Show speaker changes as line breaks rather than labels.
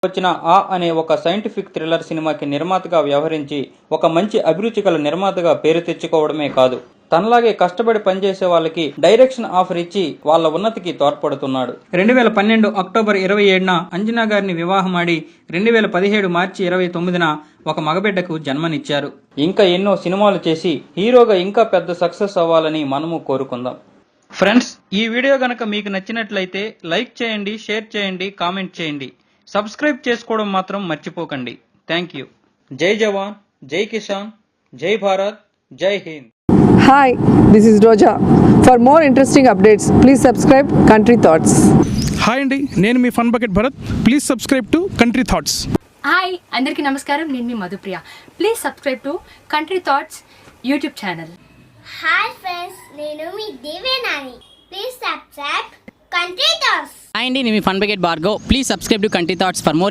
వచ్చిన ఆ అనే ఒక సైంటిఫిక్ థ్రిల్లర్ సినిమాకి నిర్మాతగా వ్యవహరించి ఒక మంచి అభిరుచి గల నిర్మాతగా పేరు తెచ్చుకోవడమే కాదు, తనలాగే కష్టపడి పనిచేసే వాళ్ళకి డైరెక్షన్ ఆఫర్ ఇచ్చి వాళ్ళ ఉన్నతికి తోడ్పడుతున్నాడు. 2012 అక్టోబర్ 27న అంజనా గారిని వివాహమాడి 2017 మార్చి 29న ఒక మగబిడ్డకు జన్మనిచ్చారు. ఇంకా ఎన్నో సినిమాలు చేసి హీరోగా ఇంకా పెద్ద సక్సెస్ అవ్వాలని మనము కోరుకుందాం. ఫ్రెండ్స్, ఈ వీడియో గనక మీకు నచ్చినట్లయితే లైక్ చేయండి, షేర్ చేయండి, కామెంట్ చేయండి. సబ్స్క్రైబ్ చేసుకోవడం మాత్రం మర్చిపోకండి. Thank you. జై జవాన్, జై కిసాన్, జై భారత్, జై Hind.
Hi, this is Roja. For more interesting updates, please subscribe Country Thoughts.
Hi అండి, నేను మీ Fun Bucket Bharath. Please subscribe to Country Thoughts.
Hi అందరికీ నమస్కారం, నేను మీ Madhupriya. Please subscribe to Country Thoughts YouTube channel.
Hi friends, నేను మీ Devenani. Please subscribe Country Thoughts.
Hi అండి, నేను మీ Fun Bucket Bhargav. Please subscribe to Country Thoughts for more